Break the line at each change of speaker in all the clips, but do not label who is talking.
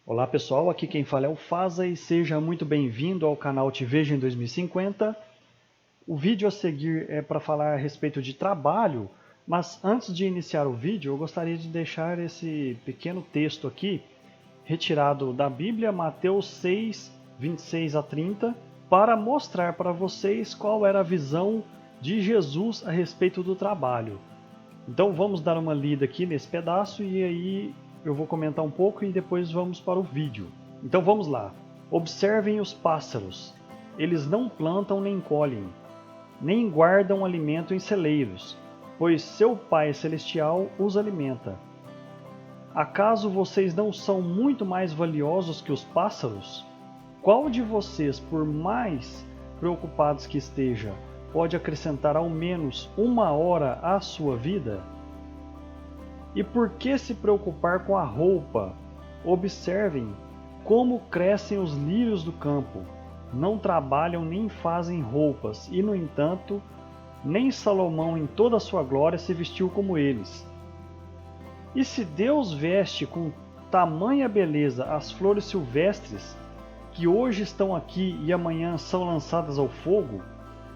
Olá pessoal, aqui quem fala é o Faza e seja muito bem-vindo ao canal Te Vejo em 2050. O vídeo a seguir é para falar a respeito de trabalho, mas antes de iniciar o vídeo eu gostaria de deixar esse pequeno texto aqui, retirado da Bíblia, Mateus 6, 26 a 30, para mostrar para vocês qual era a visão de Jesus a respeito do trabalho. Então vamos dar uma lida aqui nesse pedaço e aí eu vou comentar um pouco e depois vamos para o vídeo. Então vamos lá. Observem os pássaros. Eles não plantam nem colhem, nem guardam alimento em celeiros, pois seu Pai Celestial os alimenta. Acaso vocês não são muito mais valiosos que os pássaros? Qual de vocês, por mais preocupados que esteja, pode acrescentar ao menos uma hora à sua vida? E por que se preocupar com a roupa? Observem como crescem os lírios do campo. Não trabalham nem fazem roupas, e no entanto, nem Salomão em toda a sua glória se vestiu como eles. E se Deus veste com tamanha beleza as flores silvestres, que hoje estão aqui e amanhã são lançadas ao fogo,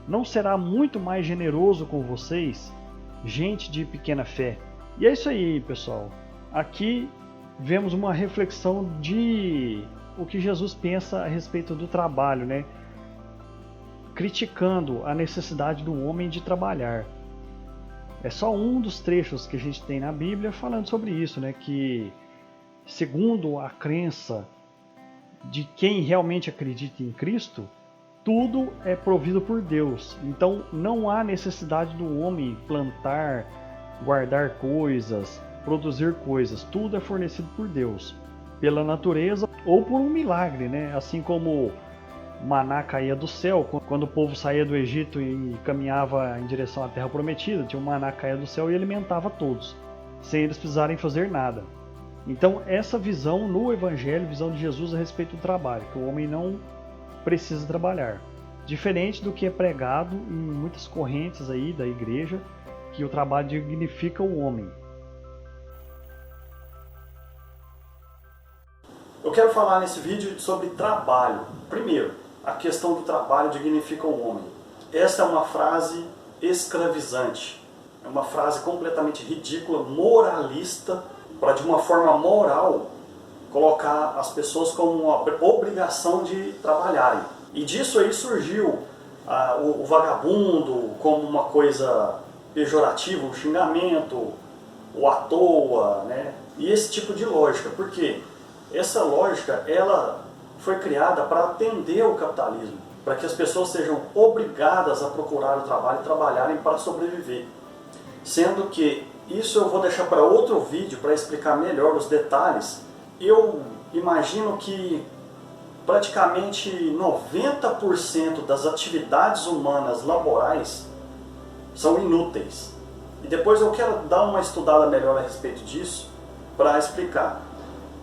não será muito mais generoso com vocês, gente de pequena fé? E é isso aí, pessoal. Aqui vemos uma reflexão de o que Jesus pensa a respeito do trabalho, né? Criticando a necessidade do homem de trabalhar. É só um dos trechos que a gente tem na Bíblia falando sobre isso, né? Que, segundo a crença de quem realmente acredita em Cristo, tudo é provido por Deus. Então não há necessidade do homem plantar, guardar coisas, produzir coisas. Tudo é fornecido por Deus, pela natureza ou por um milagre, né? Assim como maná caía do céu, quando o povo saía do Egito e caminhava em direção à Terra Prometida, tinha um maná que caía do céu e alimentava todos, sem eles precisarem fazer nada. Então essa visão no Evangelho, visão de Jesus a respeito do trabalho, que o homem não precisa trabalhar. Diferente do que é pregado em muitas correntes aí da igreja, que o trabalho dignifica o homem.
Eu quero falar nesse vídeo sobre trabalho. Primeiro, a questão do trabalho dignifica o homem. Essa é uma frase escravizante. É uma frase completamente ridícula, moralista, para de uma forma moral colocar as pessoas como uma obrigação de trabalharem. E disso aí surgiu o vagabundo como uma coisa pejorativa, um xingamento, o à toa, né? E esse tipo de lógica. Por quê? Essa lógica ela foi criada para atender o capitalismo, para que as pessoas sejam obrigadas a procurar o trabalho e trabalharem para sobreviver. Sendo que isso eu vou deixar para outro vídeo para explicar melhor os detalhes. Eu imagino que praticamente 90% das atividades humanas laborais são inúteis. E depois eu quero dar uma estudada melhor a respeito disso para explicar.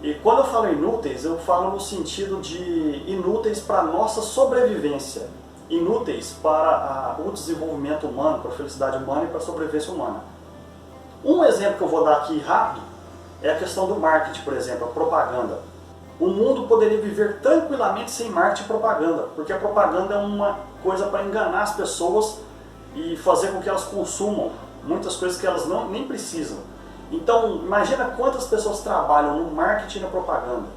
E quando eu falo inúteis, eu falo no sentido de inúteis para a nossa sobrevivência, inúteis para o desenvolvimento humano, para a felicidade humana e para a sobrevivência humana. Um exemplo que eu vou dar aqui rápido é a questão do marketing, por exemplo, a propaganda. O mundo poderia viver tranquilamente sem marketing e propaganda, porque a propaganda é uma coisa para enganar as pessoas e fazer com que elas consumam muitas coisas que elas nem precisam. Então, imagina quantas pessoas trabalham no marketing e na propaganda,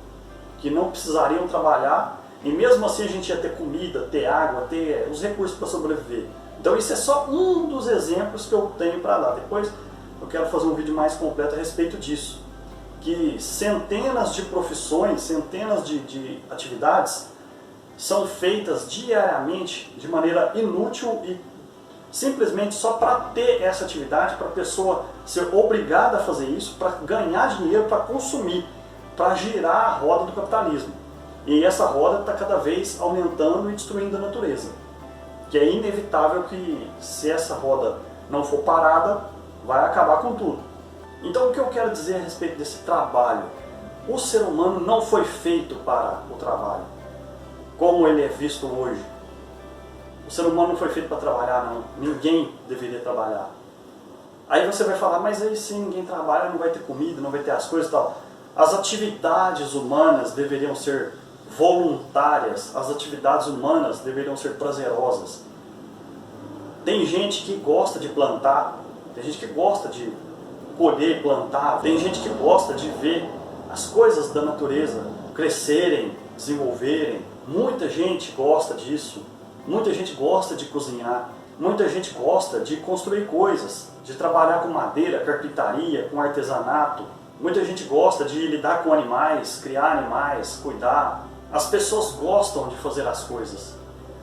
que não precisariam trabalhar, e mesmo assim a gente ia ter comida, ter água, ter os recursos para sobreviver. Então isso é só um dos exemplos que eu tenho para dar. Depois eu quero fazer um vídeo mais completo a respeito disso. Que centenas de profissões, centenas de atividades são feitas diariamente de maneira inútil e simplesmente só para ter essa atividade, para a pessoa ser obrigada a fazer isso, para ganhar dinheiro, para consumir, para girar a roda do capitalismo. E essa roda está cada vez aumentando e destruindo a natureza. Que é inevitável que, se essa roda não for parada, vai acabar com tudo. Então o que eu quero dizer a respeito desse trabalho? O ser humano não foi feito para o trabalho, como ele é visto hoje. O ser humano não foi feito para trabalhar, não. Ninguém deveria trabalhar. Aí você vai falar, mas aí se ninguém trabalha não vai ter comida, não vai ter as coisas e tal. As atividades humanas deveriam ser voluntárias, as atividades humanas deveriam ser prazerosas. Tem gente que gosta de plantar, tem gente que gosta de colher e plantar, tem gente que gosta de ver as coisas da natureza crescerem, desenvolverem. Muita gente gosta disso, muita gente gosta de cozinhar, muita gente gosta de construir coisas, de trabalhar com madeira, carpintaria, com artesanato. Muita gente gosta de lidar com animais, criar animais, cuidar. As pessoas gostam de fazer as coisas,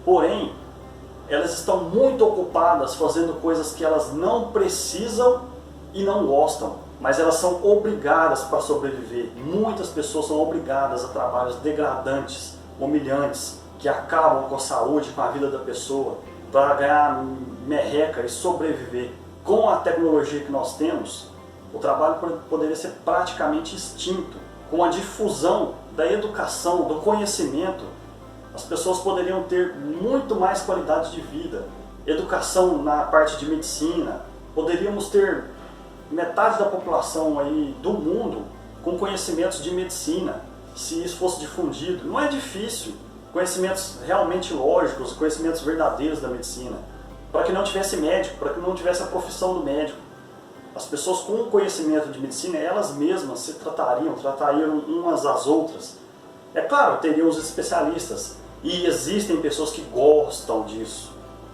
porém, elas estão muito ocupadas fazendo coisas que elas não precisam e não gostam, mas elas são obrigadas para sobreviver. Muitas pessoas são obrigadas a trabalhos degradantes, humilhantes, que acabam com a saúde, com a vida da pessoa, para ganhar merreca e sobreviver. Com a tecnologia que nós temos, o trabalho poderia ser praticamente extinto. Com a difusão da educação, do conhecimento, as pessoas poderiam ter muito mais qualidade de vida. Educação na parte de medicina, poderíamos ter metade da população aí do mundo com conhecimentos de medicina, se isso fosse difundido. Não é difícil, conhecimentos realmente lógicos, conhecimentos verdadeiros da medicina, para que não tivesse médico, para que não tivesse a profissão do médico. As pessoas com conhecimento de medicina, elas mesmas se tratariam umas às outras. É claro, teriam os especialistas, e existem pessoas que gostam disso,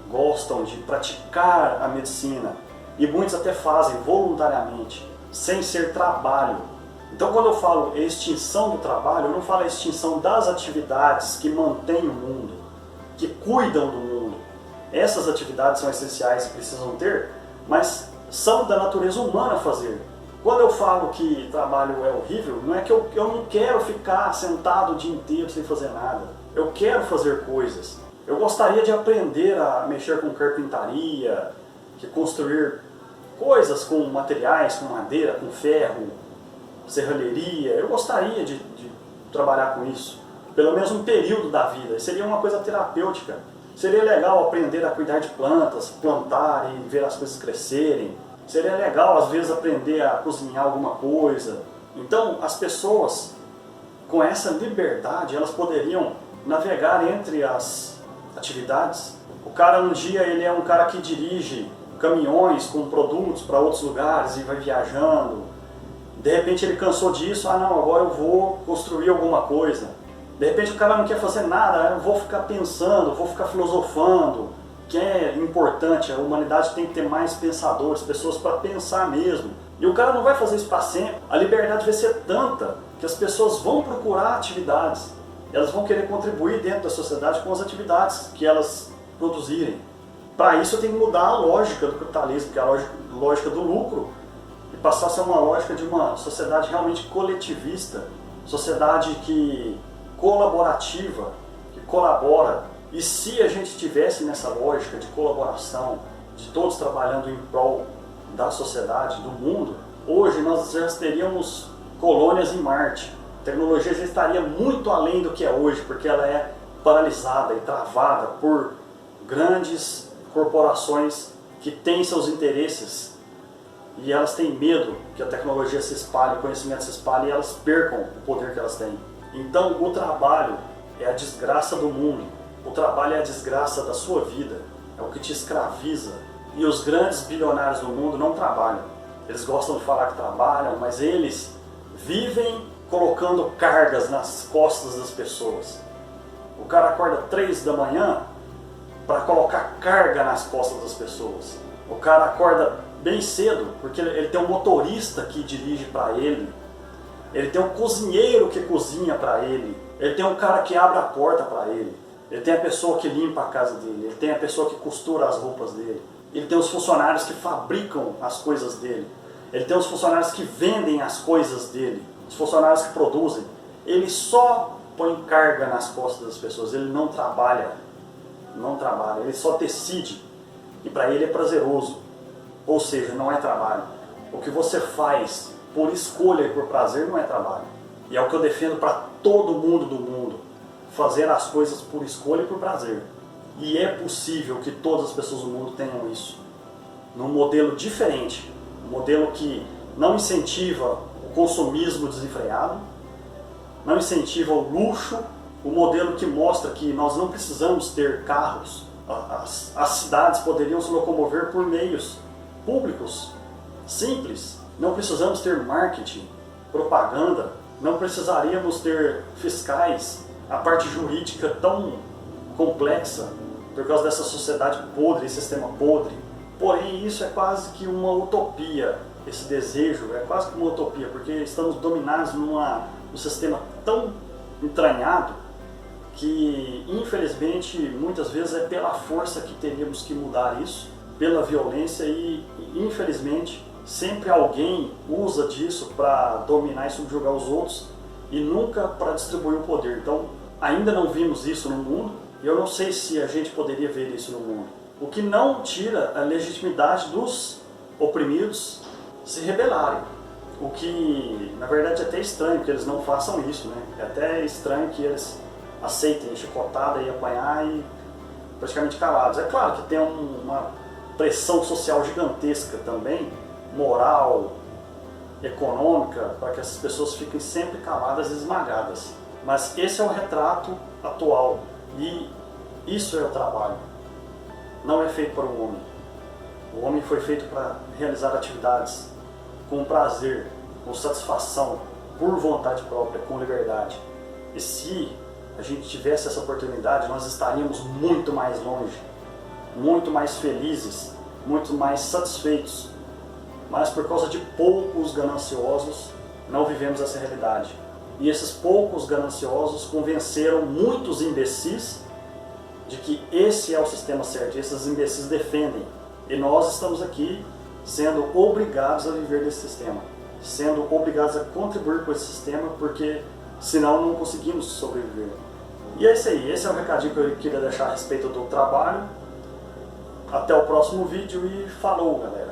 gostam de praticar a medicina, e muitos até fazem voluntariamente, sem ser trabalho. Então quando eu falo extinção do trabalho, eu não falo a extinção das atividades que mantêm o mundo, que cuidam do mundo. Essas atividades são essenciais e precisam ter, mas são da natureza humana fazer. Quando eu falo que trabalho é horrível, não é que eu não quero ficar sentado o dia inteiro sem fazer nada. Eu quero fazer coisas. Eu gostaria de aprender a mexer com carpintaria, de construir coisas com materiais, com madeira, com ferro, serralheria. Eu gostaria de trabalhar com isso, pelo menos um período da vida. Seria uma coisa terapêutica. Seria legal aprender a cuidar de plantas, plantar e ver as coisas crescerem. Seria legal, às vezes, aprender a cozinhar alguma coisa. Então, as pessoas, com essa liberdade, elas poderiam navegar entre as atividades. O cara, um dia, ele é um cara que dirige caminhões com produtos para outros lugares e vai viajando. De repente, ele cansou disso. Ah, não, agora eu vou construir alguma coisa. De repente o cara não quer fazer nada, eu vou ficar pensando, vou ficar filosofando, que é importante, a humanidade tem que ter mais pensadores, pessoas para pensar mesmo. E o cara não vai fazer isso para sempre. A liberdade vai ser tanta que as pessoas vão procurar atividades, elas vão querer contribuir dentro da sociedade com as atividades que elas produzirem. Para isso tem que mudar a lógica do capitalismo, que é a lógica do lucro, e passar a ser uma lógica de uma sociedade realmente coletivista, sociedade colaborativa, que colabora. E se a gente tivesse nessa lógica de colaboração, de todos trabalhando em prol da sociedade, do mundo, hoje nós já teríamos colônias em Marte. A tecnologia já estaria muito além do que é hoje, porque ela é paralisada e travada por grandes corporações que têm seus interesses e elas têm medo que a tecnologia se espalhe, o conhecimento se espalhe e elas percam o poder que elas têm. Então o trabalho é a desgraça do mundo, o trabalho é a desgraça da sua vida, é o que te escraviza. E os grandes bilionários do mundo não trabalham. Eles gostam de falar que trabalham, mas eles vivem colocando cargas nas costas das pessoas. O cara acorda 3 da manhã para colocar carga nas costas das pessoas. O cara acorda bem cedo porque ele tem um motorista que dirige para ele. Ele tem um cozinheiro que cozinha para ele. Ele tem um cara que abre a porta para ele. Ele tem a pessoa que limpa a casa dele. Ele tem a pessoa que costura as roupas dele. Ele tem os funcionários que fabricam as coisas dele. Ele tem os funcionários que vendem as coisas dele. Os funcionários que produzem. Ele só põe carga nas costas das pessoas. Ele não trabalha. Não trabalha. Ele só decide. E para ele é prazeroso. Ou seja, não é trabalho. O que você faz por escolha e por prazer não é trabalho. E é o que eu defendo para todo mundo do mundo. Fazer as coisas por escolha e por prazer. E é possível que todas as pessoas do mundo tenham isso. Num modelo diferente. Um modelo que não incentiva o consumismo desenfreado, não incentiva o luxo, o modelo que mostra que nós não precisamos ter carros. As cidades poderiam se locomover por meios públicos, simples. Não precisamos ter marketing, propaganda, não precisaríamos ter fiscais, a parte jurídica tão complexa por causa dessa sociedade podre, sistema podre. Porém, isso é quase que uma utopia, esse desejo é quase que uma utopia, porque estamos dominados num sistema tão entranhado que, infelizmente, muitas vezes é pela força que teríamos que mudar isso, pela violência e, infelizmente, sempre alguém usa disso para dominar e subjugar os outros e nunca para distribuir o poder. Então, ainda não vimos isso no mundo e eu não sei se a gente poderia ver isso no mundo. O que não tira a legitimidade dos oprimidos se rebelarem. O que, na verdade, é até estranho que eles não façam isso, né? É até estranho que eles aceitem chicotada e apanhar e praticamente calados. É claro que tem uma pressão social gigantesca também, moral, econômica, para que essas pessoas fiquem sempre caladas e esmagadas. Mas esse é o retrato atual e isso é o trabalho. Não é feito para o homem. O homem foi feito para realizar atividades com prazer, com satisfação, por vontade própria, com liberdade. E se a gente tivesse essa oportunidade, nós estaríamos muito mais longe, muito mais felizes, muito mais satisfeitos. Mas por causa de poucos gananciosos, não vivemos essa realidade. E esses poucos gananciosos convenceram muitos imbecis de que esse é o sistema certo, e esses imbecis defendem. E nós estamos aqui sendo obrigados a viver desse sistema, sendo obrigados a contribuir com esse sistema, porque senão não conseguimos sobreviver. E é isso aí, esse é o recadinho que eu queria deixar a respeito do trabalho. Até o próximo vídeo e falou, galera!